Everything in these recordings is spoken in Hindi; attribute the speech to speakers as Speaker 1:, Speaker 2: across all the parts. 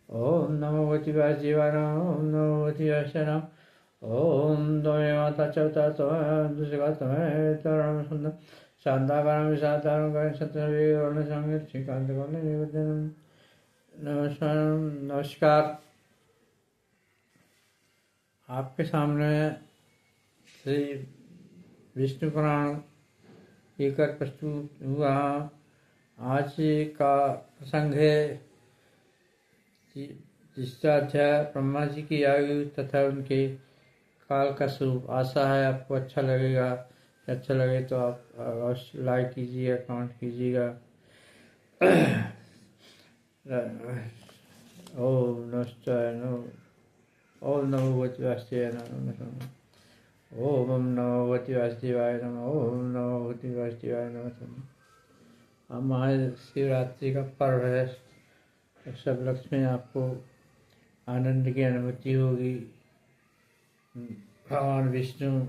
Speaker 1: ओम नमो भगवते वासुदेवाय ओम नमो भगवते वासुदेवाय ओम द्वमे माता चौथा तमें दुष्का तमें तरणं सुंदर शांताकारं विशालतारं करें सत्यविवरण संगीत श्रीकांत कौन निवेदन। नमस्कार नमस्कार। आपके सामने श्री विष्णु पुराण लेकर प्रस्तुत हुआ। आज का प्रसंग है जिसका अध्याय ब्रह्मा जी की आयु तथा उनके काल का स्वरूप। आशा है आपको अच्छा लगेगा। अच्छा लगे तो आप अवश्य लाइक कीजिएगा, कमेंट कीजिएगा। ओम नमस्ते ओम नमो भगवते वासुदेवाय नमः। ओम नमो भगवते वासुदेवाय नमः। ओम नमो भगवते वासुदेवाय नमः। अब महाशिवरात्रि का पर्व है। सब लक्ष्मी आपको आनंद की अनुभूति होगी। भगवान विष्णु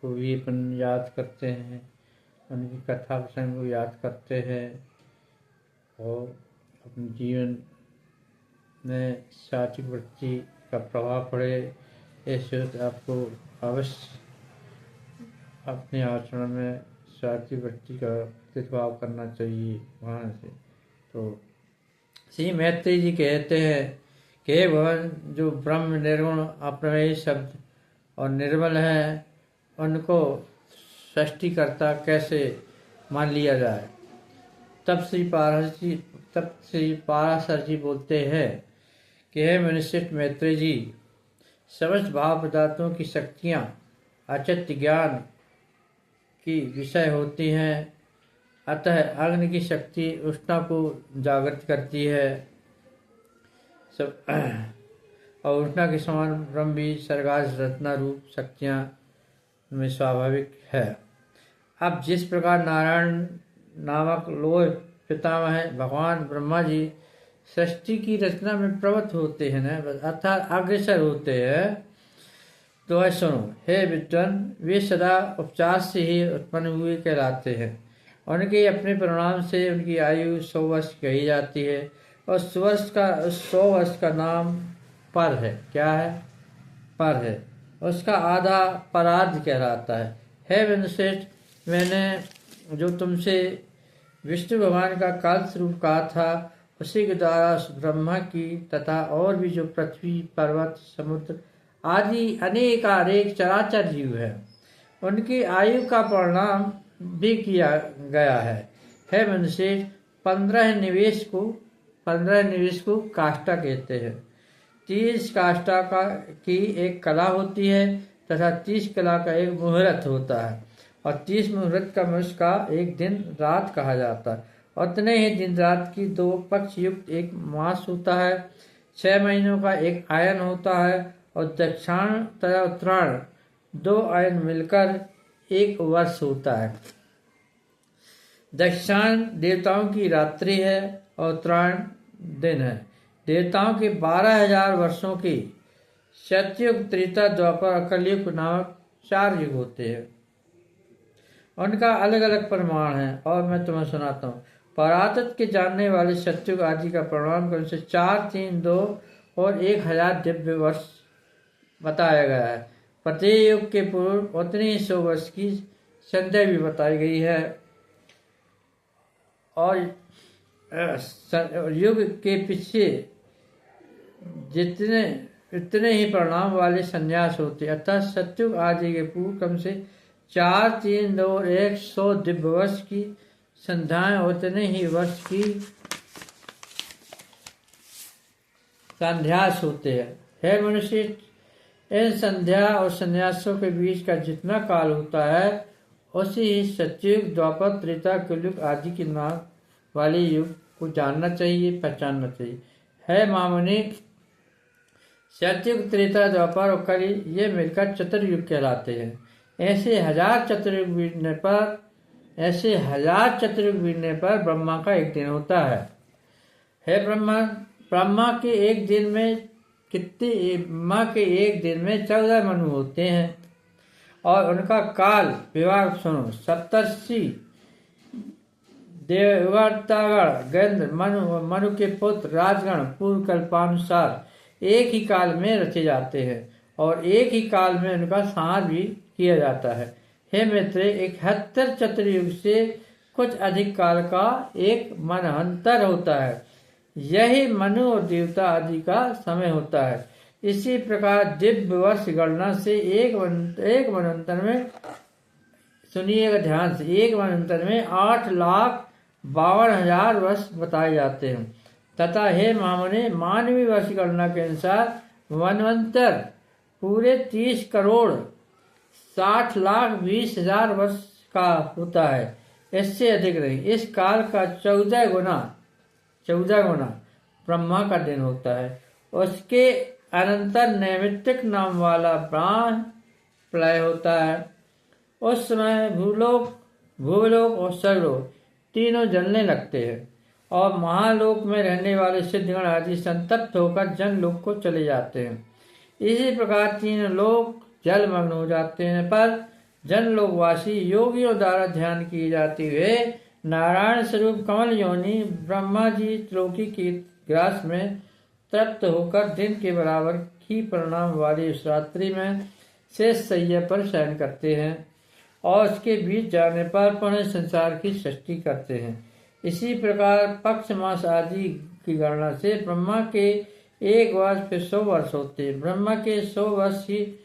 Speaker 1: को भी अपन याद करते हैं, उनकी कथा प्रसंग को याद करते हैं और अपने जीवन में सात्विक वृत्ति का प्रभाव पड़े ऐसे आपको अवश्य अपने आचरण में सात्विक वृत्ति का प्रतिभाव करना चाहिए वहाँ से। तो श्री मैत्री जी कहते हैं कि भगवान जो ब्रह्म निर्गुण अप्रमेय शब्द और निर्मल है उनको सृष्टिकर्ता कैसे मान लिया जाए। तब श्री पाराशर जी बोलते हैं कि हे मनुष्य मैत्री जी, समस्त भाव पदार्थों की शक्तियाँ अचित्त ज्ञान की विषय होती हैं। अतः अग्नि की शक्ति उष्णा को जागृत करती है सब और उष्णा के समान ब्रह्म भी सर्गास रत्ना रूप शक्तियाँ में स्वाभाविक है। अब जिस प्रकार नारायण नामक लोह पितामह भगवान ब्रह्मा जी सृष्टि की रचना में प्रवृत्त होते हैं ना, अर्थात अग्रसर होते हैं। तो है सुनो हे विद्वान, वे सदा उपचार से ही उत्पन्न हुए कहलाते हैं। उनके अपने परिणाम से उनकी आयु 100 वर्ष कही जाती है और 100 वर्ष का नाम पर है। क्या है? पर है। उसका आधा परार्ध कहलाता है। हे विश्रेष्ठ, मैंने जो तुमसे विष्णु भगवान का काल स्वरूप कहा था उसी के द्वारा ब्रह्मा की तथा और भी जो पृथ्वी पर्वत समुद्र आदि अनेक चराचर जीव है उनकी आयु का परिणाम भी किया गया है। हे मनुष्य, 15 निवेश को काष्ठा कहते हैं। 30 काष्ठा की एक कला होती है तथा 30 कला का एक मुहूर्त होता है और 30 मुहूर्त का मनुष्य का एक दिन रात कहा जाता है। उतने ही दिन रात की 2 पक्ष युक्त एक मास होता है। 6 महीनों का एक आयन होता है और दक्षिणायन तथा उत्तरायण 2 आयन मिलकर एक वर्ष होता है। दक्षिणायन देवताओं की रात्रि है और उत्तरायण दिन है। देवताओं के 12,000 वर्षों की सतयुग, त्रेता, द्वापर, कलयुग नामक 4 युग होते हैं। उनका अलग अलग परिमाण है और मैं तुम्हें सुनाता हूँ। परातत्व के जानने वाले सतयुग आदि का परिणाम क्रम से 4, 3, 2 और 1,000 दिव्य वर्ष बताया गया है। प्रत्येक युग के पूर्व उतनी ही 100 वर्ष की संध्या भी बताई गई है और युग के पीछे इतने ही परिणाम वाले संन्यास होते। अर्थात सतयुग आदि के पूर्व क्रम से 4, 3, 2 और 100 दिव्य वर्ष की संध्याएं उतने ही वर्ष की संध्यास होते हैं। हे मनुष्य, इन संध्या और संन्यासों के बीच का जितना काल होता है उसी ही सतयुग, द्वापर, त्रेता, कलयुग आदि के नाम वाले युग को जानना चाहिए, पहचानना चाहिए। है महामुनि, सतयुग, त्रेता, द्वापर और कलयुग ये मिलकर चतुर्युग कहलाते हैं। ऐसे हजार चतुर्युग बीतने पर ब्रह्मा का एक दिन होता है। हे ब्रह्मा के एक दिन में 14 मनु होते हैं और उनका काल विभाग सुनो। सप्तर्षि देवतागण गैंद्र मनु के पुत्र राजगण पूर्व कल्पानुसार एक ही काल में रचे जाते हैं और एक ही काल में उनका संहार भी किया जाता है। हे मित्र, 71 चतुर्युग से कुछ अधिक काल का एक मनहंतर होता है। यही मनु और देवता आदि का समय होता है। इसी प्रकार दिव्य वर्ष गणना से एक मनवंतर में, सुनिएगा ध्यान से, एक मनवंतर में 8,52,000 वर्ष बताए जाते हैं तथा हे महामुनि, मानवीय वर्ष गणना के अनुसार मनवंतर पूरे 30,60,20,000 वर्ष का होता है, इससे अधिक नहीं। इस काल का 14 गुना ब्रह्मा का दिन होता है। उसके अनंतर नैमित्तिक नाम वाला ब्रह्म प्रलय होता है। उस समय भूलोक और सर्वलोक तीनों जलने लगते हैं और महालोक में रहने वाले सिद्धगण आदि संतप्त होकर जनलोक को चले जाते हैं। इसी प्रकार तीनों लोक जलमग्न हो जाते हैं, पर जनलोकवासी योगियों द्वारा ध्यान किए जाते हुए नारायण स्वरूप कमल योनि ब्रह्मा जी त्रिलोकी की ग्रास में तृप्त होकर दिन के बराबर ही परिणाम वाली उस रात्रि में शेष सैया पर शयन करते हैं और उसके बीच जाने पर पुनः संसार की सृष्टि करते हैं। इसी प्रकार पक्ष मास आदि की गणना से ब्रह्मा के 1 वर्ष फिर 100 वर्ष होते हैं। ब्रह्मा के 100 वर्ष ही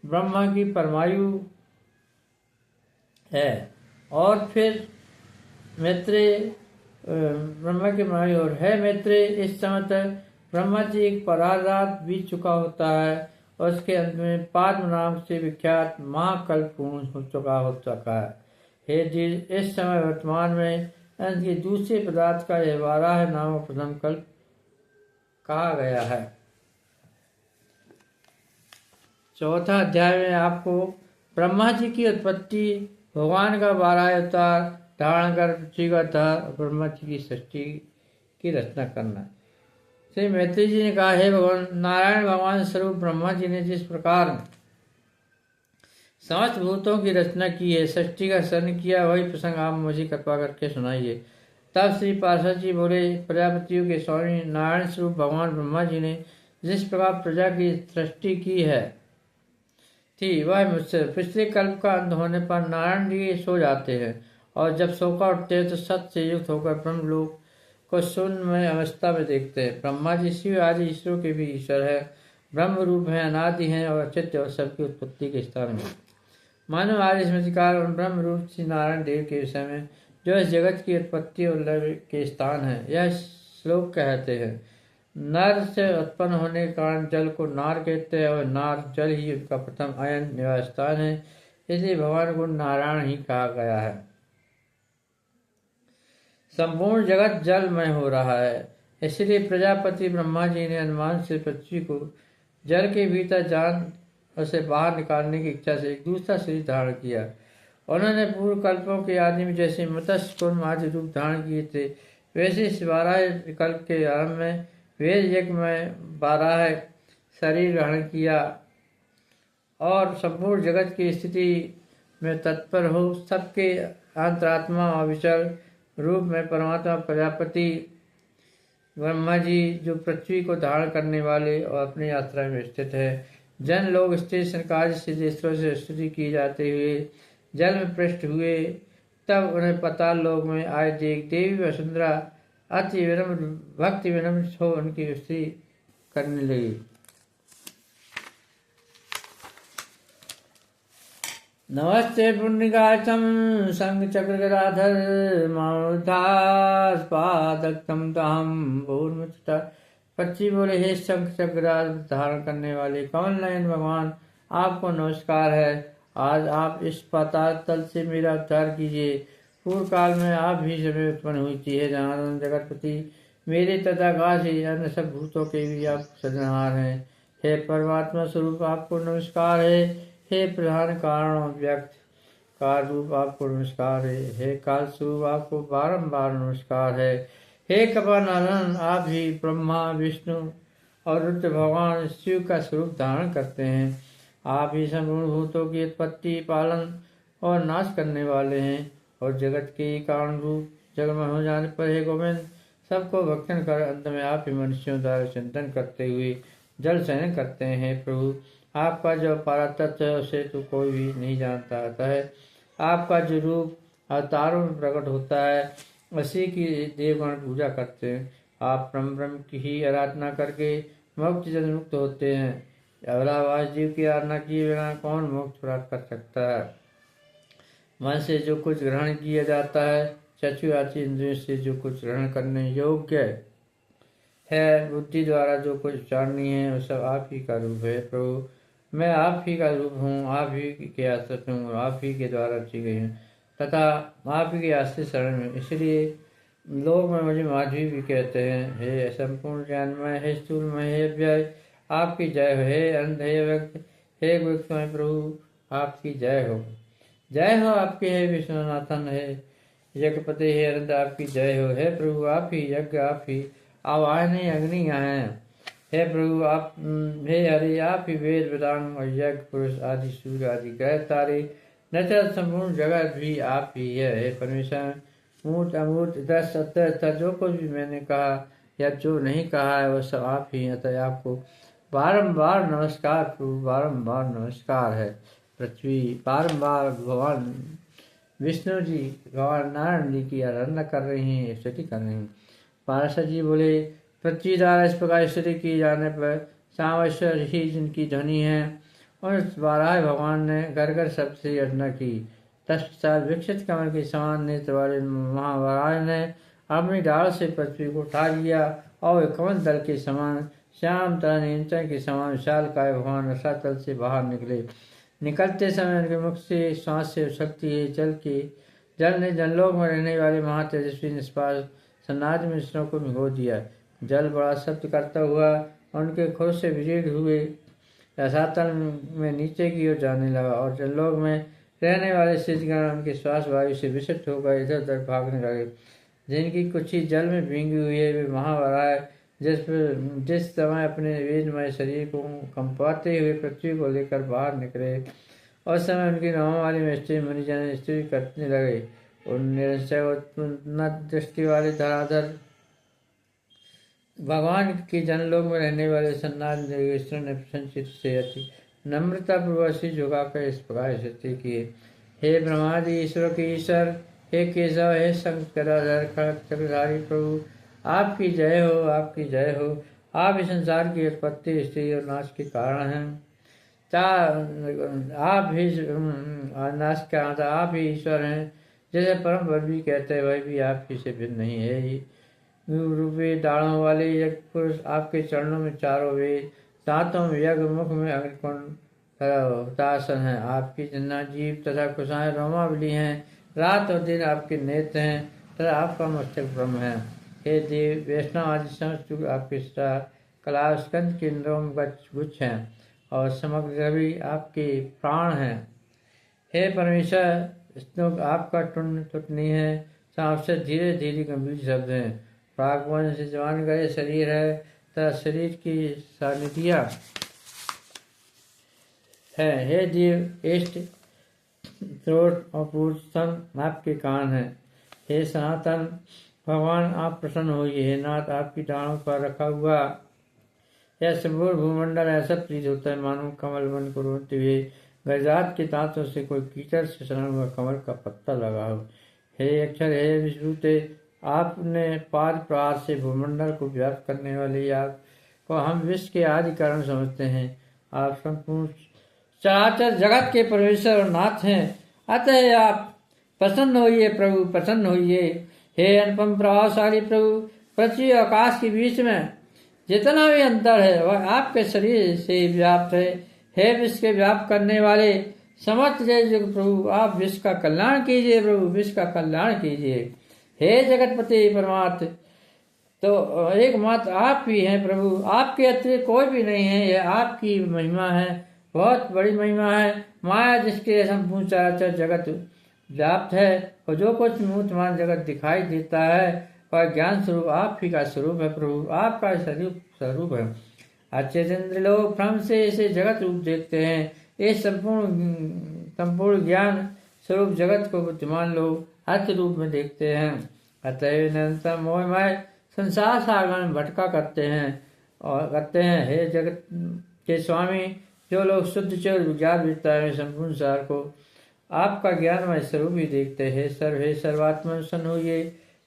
Speaker 1: ब्रह्मा की परमायु है और फिर मैत्रे ब्रह्मा की परमायु और है मैत्रे। इस समय तक ब्रह्मा जी एक परारात बीत चुका होता है और उसके अंत में पाद्म नाम से विख्यात महाकल्प पूर्ण हो चुका है। हे जी, इस समय वर्तमान में अंत के दूसरे पदार्थ का यह 12 नाम प्रथम कल्प कहा गया है। चौथा अध्याय में आपको ब्रह्मा जी की उत्पत्ति, भगवान का 12 अवतार धारण कर पृथ्वी का था, ब्रह्मा जी की सृष्टि की रचना करना। श्री मैत्री जी ने कहा, हे भगवान, नारायण भगवान स्वरूप ब्रह्मा जी ने जिस प्रकार समस्त भूतों की रचना की है, सृष्टि का सर्जन किया, वही प्रसंग आप मुझे कृपा करके सुनाइए। तब श्री पार्षद जी बोले, प्रजापतियों के स्वामी नारायण स्वरूप भगवान ब्रह्मा जी ने जिस प्रकार प्रजा की सृष्टि की है थी, वह मुझसे पिछले कल्प का अंत होने पर नारायण जी सो जाते हैं और जब सोकर उठते हैं तो सत्य से युक्त होकर ब्रह्मलोक को शून्य अवस्था में देखते हैं। ब्रह्मा जी शिव आदि ईश्वरों के भी ईश्वर है, ब्रह्म रूप है, अनादि हैं और अचित्य और सबकी उत्पत्ति के स्थान में। मानव आदि स्मृतिकार और ब्रह्म रूप श्री नारायण देव के विषय में जो इस जगत की उत्पत्ति और लय के स्थान है, यह श्लोक कहते हैं। नर से उत्पन्न होने के कारण जल को नार कहते हैं और नार जल ही उनका प्रथम अयन निवास स्थान है, इसलिए भगवान को नारायण ही कहा गया है। संपूर्ण जगत जलमय हो रहा है, इसलिए प्रजापति ब्रह्मा जी ने अनुमान से पृथ्वी को जल के भीतर जान उसे बाहर निकालने की इच्छा से एक दूसरा शरीर धारण किया। उन्होंने पूर्व कल्पों के आदि में जैसे मत्स्य कूर्म आदि रूप धारण किए थे, वैसे इस 12 कल्प के आरंभ में वेद यज्ञ में 12 शरीर ग्रहण किया और संपूर्ण जगत की स्थिति में तत्पर हो सबके अंतरात्मा और विचल रूप में परमात्मा प्रजापति ब्रह्मा जी जो पृथ्वी को धारण करने वाले और अपने यात्रा में स्थित है। जन लोग स्टेशन कार्य से देशों से स्तुति की जाते हुए जल में पृष्ठ हुए, तब उन्हें पाताल लोक में आए देख देवी वसुंधरा अति विनम्र भक्ति विनम्र हो उनकी स्तुति करने लगी। नमस्ते पुण्यगाचम संग चक्र गदाधर मानुधास पादक्तम तहम भूर्मुचता। पक्षी बोले, हे शंख चक्र धारण करने वाले कमल नयन भगवान, आपको नमस्कार है। आज आप इस पाताल तल से मेरा उद्धार कीजिए। पूर्व काल में आप भी समय उत्पन्न हुई थी, हे जनार्दन जगतपति, मेरे तथा आकाश ही अन्य सब भूतों के भी आप सृजनहार हैं। हे परमात्मा स्वरूप आपको नमस्कार है। हे प्रधान कारण व्यक्त कार रूप आपको नमस्कार है। हे काल स्वरूप आपको बारंबार नमस्कार है। हे कपानानन, आप ही ब्रह्मा विष्णु और रुद्र भगवान शिव का स्वरूप धारण करते हैं। आप ही संपूर्ण भूतों की उत्पत्ति पालन और नाश करने वाले हैं और जगत के कारण रूप जगमग हो जाने पर हे गोविंद सबको भक्षण कर अंत में आप ही मनुष्यों द्वारा चिंतन करते हुए जल शयन करते हैं। प्रभु आपका जो पारतत्व है उसे तो कोई भी नहीं जानता। अतः आपका जो रूप अवतारों में प्रकट होता है उसी की देवगण पूजा करते हैं। आप ब्रह्म की ही आराधना करके मुक्त जन मुक्त होते हैं। अवलावास जीव की आराधना किए बिना कौन मोक्ष प्राप्त कर सकता है। मन से जो कुछ ग्रहण किया जाता है, चक्षु आदि इंद्रियों से जो कुछ ग्रहण करने योग्य है, बुद्धि द्वारा जो कुछ जाननी है, वह सब आप ही का रूप है। प्रभु मैं आप ही का रूप हूँ, आप ही के आश्रित हूँ, आप ही के द्वारा रची गई हूँ तथा आप ही के आश्रित शरण में। इसलिए लोग में मुझे माधवी भी कहते हैं। हे संपूर्ण ज्ञानमय, हे स्थूलमय, हे व्यय, आपकी जय हो। हे अंध, हे व्यक्त, हे गुप्तमय, प्रभु आपकी जय हो। जय हो आपकी, हे विश्वनाथन, हे यज्ञपति, हे अनंत, आपकी जय हो। हे प्रभु आप ही यज्ञ, आप ही आवाहनी अग्नि हैं। हे प्रभु आप, हे हरि आप ही वेद वेदांग और यज्ञ पुरुष आदि सूर्य आदि ग्रह तारे नचर संपूर्ण जगत भी आप ही है। हे परमेश्वर मूर्त अमूर्त दस सत्य जो कुछ भी मैंने कहा या जो नहीं कहा है वह सब आप ही हैं। अतः आपको बारंबार नमस्कार प्रभु, बारंबार नमस्कार है। पृथ्वी बारंबार भगवान विष्णु जी, भगवान नारायण जी की आराधना कर रही हैं, स्तुति कर रही हैं। पार्षद जी बोले पृथ्वी द्वारा इस प्रकार स्तुति किए जाने पर सामेश्वर ही जिनकी ध्वनि है उस बारह भगवान ने घर घर शब्द से अर्चना की। तत्पश्चात विकसित कमल के समान नेत्र वाले महावराज ने अपनी डाल से पृथ्वी को उठा लिया और कमल दल के समान श्याम तन इंचन के समान विशाल काय भगवान रसातल से बाहर निकले। निकलते समय उनके मुख से श्वास से उछलती है जल ने जनलोक में रहने वाले महातेजस्वी निष्पास सन्नाद मिश्रों को भिगो दिया। जल बड़ा शब्द करता हुआ उनके खुर से विलीन हुए रसातल में नीचे की ओर जाने लगा और जनलोक में रहने वाले सिद्धगण उनके श्वास वायु से विशिष्ट होकर इधर उधर भागने लगे। जिनकी कुछ जल में भींगी हुई है वे महावराह जिस समय अपने वेदमय शरीर को कंपाते हुए पृथ्वी को लेकर बाहर निकले उस समय उनकी नाम वाली में स्त्री मुनिजन स्त्री करने लगे। उन निरंजय उन्नत दृष्टि वाले धराधर भगवान के जनलोक में रहने वाले सन्नाद ने प्रसन्नचित से अति नम्रता पूर्वक झुकाकर इस प्रकार स्तुति किए। हे ब्रह्मादि ईश्वर के ईश्वर, हे केशव, हे शंकराधार खड़ग चक्रधारी प्रभु आपकी जय हो, आपकी जय हो। आप इस संसार की उत्पत्ति स्थिति और नाश के कारण हैं। आप ही नाश का आप ही ईश्वर हैं। जैसे परम वर भी कहते हैं वह भी आपकी से भिन्न नहीं है। रूपी दाढ़ों वाले यज्ञ पुरुष आपके चरणों में चारों वेद दांतों में यज्ञ मुख में अग्निकुंड तासन है। आपकी जिन्ना जीव तथा कुशाएं रोमावली हैं। रात और दिन आपके नेत्र हैं तथा आपका मस्तक ब्रह्म है। हे देव वैष्णव आदि समस्त आपके कला स्कंद के रोम गुच्छ हैं और समग्र भी आपके प्राण हैं। हे परमेश्वर आपका टुंड टुट नहीं है। सांप से धीरे धीरे गंभीर शब्द हैं। प्रागवन से जवान गए शरीर है तथा शरीर की सानिधिया है। हे देव इष्ट थ्रोट और पूर्वतम आपके कान है। हे सनातन भगवान आप प्रसन्न होइए। हे नाथ आपकी डालों पर रखा हुआ यह संपूर्ण भूमंडल ऐसा प्रतीत होता है मानो कमल वन को रोते हुए गजरात के दांतों से कोई कीचड़ से सना हुआ कमल का पत्ता लगा हो। हे अक्षर, हे विश्रुते आपने पाद प्रहार से भूमंडल को व्याप्त करने वाले आप को हम विश्व के आदि कारण समझते हैं। आप संपूर्ण चराचर जगत के परमेश्वर और नाथ हैं। अतः आप प्रसन्न होइए प्रभु, प्रसन्न होइए। हे अनुपम प्रभावशाली प्रभु, पृथ्वी और आकाश के बीच में जितना भी अंतर है वह आपके शरीर से व्याप्त है। हे विश्व के व्याप्त करने वाले समर्थ जय प्रभु आप विश्व का कल्याण कीजिए। प्रभु विश्व का कल्याण कीजिए। हे जगतपति परमात्मा तो एकमात्र आप ही हैं प्रभु, आपके अतिरिक्त कोई भी नहीं है। यह आपकी महिमा है, बहुत बड़ी महिमा है। माया जिसके संपूर्ण चराचर जगत व्याप्त है और जो कुछ मूर्तमान जगत दिखाई देता है वह ज्ञान स्वरूप आप ही का स्वरूप है। प्रभु आपका स्वरूप है। अच्छे चंद्र लोग भ्रम से इसे जगत रूप देखते हैं। इस संपूर्ण ज्ञान स्वरूप जगत को बुद्धिमान लोग अर्थ रूप में देखते हैं। अतएव निरंतर मोहमय संसार सागर में भटका करते हैं और कहते हैं, हे जगत के स्वामी, जो लोग शुद्ध चोर विज्ञान विद्या में संपूर्ण सार को आपका ज्ञानमय स्वरूप ही देखते हैं। हे सर्वात्मा सन होइए,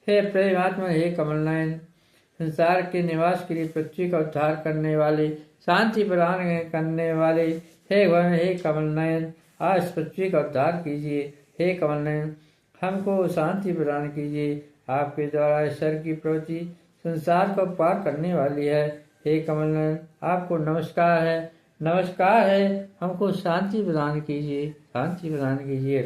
Speaker 1: हे प्रेमात्मा, हे कमल नयन, संसार के निवास के लिए पृथ्वी का उद्धार करने वाले, शांति प्रदान करने वाले, हे भगवान, हे कमल नयन, आज पृथ्वी का उद्धार कीजिए। हे कमल नयन, हमको शांति प्रदान कीजिए। आपके द्वारा ईश्वर की प्रवृत्ति संसार को पार करने वाली है। हे कमल नयन, आपको नमस्कार है, नमस्कार है, हमको शांति प्रदान कीजिए, शांति प्रदान कीजिए।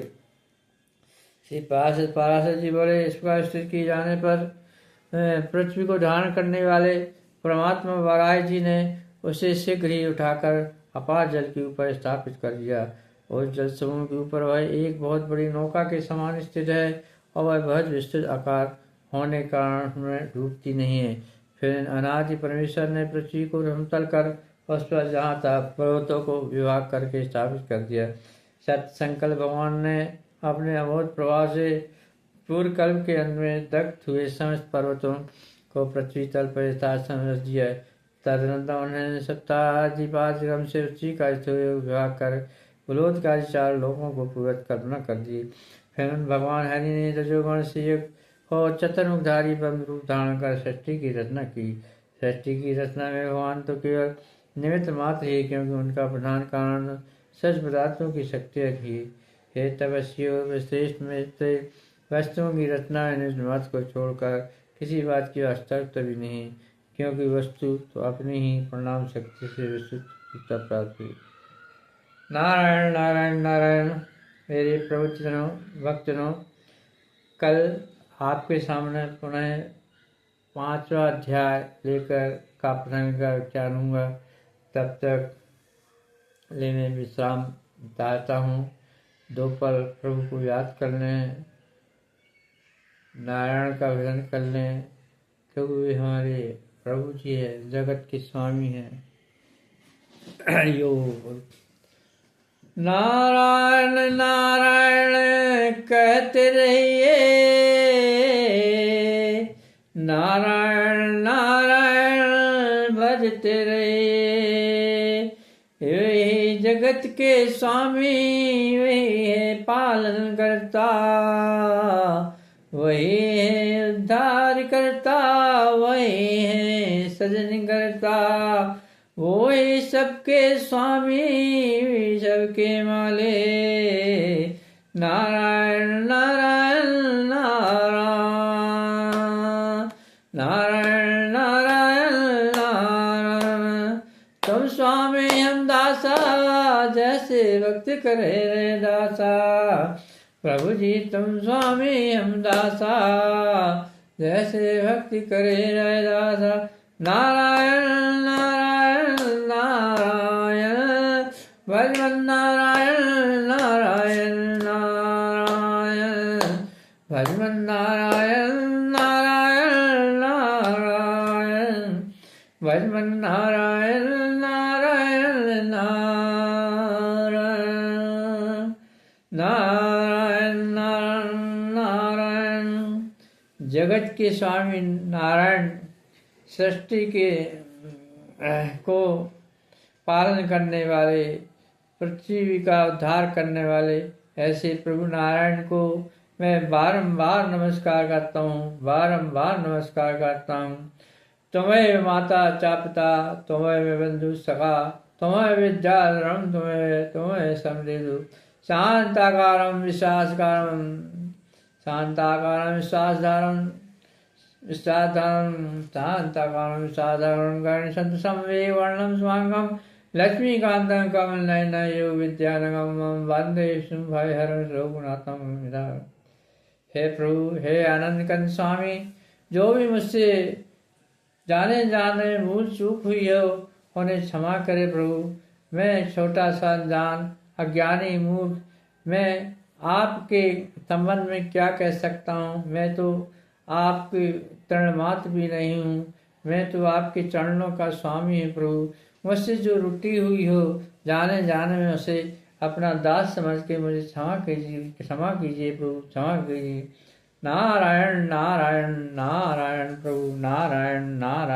Speaker 1: श्री पराशर जी बोले, इस प्रकार स्थित किए जाने पर पृथ्वी को धारण करने वाले परमात्मा वराय जी ने उसे शीघ्र ही उठाकर अपार जल के ऊपर स्थापित कर दिया और जल समूह के ऊपर वह एक बहुत बड़ी नौका के समान स्थित है और वह बहुत विस्तृत आकार होने के कारण उसमें डूबती नहीं है। फिर अनादि परमेश्वर ने पृथ्वी को समतल कर उस पर जहाँ तक पर्वतों को विभाग करके स्थापित कर दिया। सत्य संकल्प भगवान ने अपने अमोद प्रभाव से पूर्व कल्प के अंत में दग्ध हुए समस्त पर्वतों को पृथ्वी तल पर यथार्थ समझ दिया। तदनंतर उन्होंने सप्ताधिपाधिक्रम से उसी का विभाग कर कुलोदकारी 4 लोगों को पूरत कल्पना कर दी। फिर भगवान हरि ने रजोगुण से युक्त और चतुर्मुखधारी ब्रह्म रूप धारण कर सृष्टि की रचना की। सृष्टि की रचना में भगवान तो केवल निमित्त मात्र ही, क्योंकि उनका प्रधान कारण सच पदार्थों की शक्तियाँ थी। हे तपस्वियों, श्रेष्ठ में से वस्तुओं की रचना में निज मत को छोड़कर किसी बात की आवश्यकता भी नहीं, क्योंकि वस्तु तो अपनी ही परिणाम शक्ति से विस्तृत प्राप्त हुई। नारायण नारायण नारायण। मेरे प्रवचनों भक्तजनों, कल आपके सामने पुनः 5वां अध्याय लेकर का प्रसंग का विचारूँगा। तब तक लेने विश्राम चाहता हूँ। 2 पल प्रभु को याद कर लें, नारायण का भजन कर लें, क्योंकि वे हमारे प्रभु जी है, जगत के स्वामी हैं। यो नारायण नारायण कहते रहिए, नारायण नारायण भजते रहिए। वही जगत के स्वामी, वही है पालन करता, वही है उद्धार करता, वही है सजन करता, वही सबके स्वामी, सबके माले। नारायण नारायण नारायण, नारायण नारायण नारायण। तुम स्वामी हम दासा, जैसे भक्त करे रे दासा। प्रभु जी तुम स्वामी हम दासा, जैसे भक्ति करे रे दासा। नारायण नारायण नारायण, भजन नारायण नारायण नारायण, भजन नारायण नारायण नारायण, भजन नारायण नारायण नारायण, नारायण नारायण नारायण। जगत के स्वामी नारायण सृष्टि के को पालन करने वाले, पृथ्वी का उद्धार करने वाले ऐसे प्रभु नारायण को मैं बारंबार नमस्कार करता हूँ, बारंबार नमस्कार करता हूँ। तुम्हें माता चा पिता, तुम्हें बंधु सखा, तुम्हें विद्याधरम, तुम्हें समृद्धु। शांताकारम विश्वासकारम, शांताकारम विश्वासधारम, विश्वासधारम शांताकारम विश्वासधारम। गण संत समवे वर्णम स्वांगम, लक्ष्मीकांतं कमल नयन योग विद्यानगम। वंदे शुंभय हर रघुनाथम। हे प्रभु, हे आनंद कंद स्वामी, जो भी मुझसे जाने जाने भूल चूक हुई हो उन्हें क्षमा करे प्रभु। मैं छोटा सा जान अज्ञानी मूर्ख, मैं आपके संबंध में क्या कह सकता हूँ। मैं तो आपके तृणमात्र भी नहीं हूँ, मैं तो आपके चरणों का स्वामी हूँ प्रभु। मुझसे जो रुटी हुई हो जाने जाने में उसे अपना दास समझ के मुझे क्षमा कीजिए, क्षमा कीजिए प्रभु, क्षमा कीजिए। नारायण नारायण नारायण प्रभु नारायण नारायण।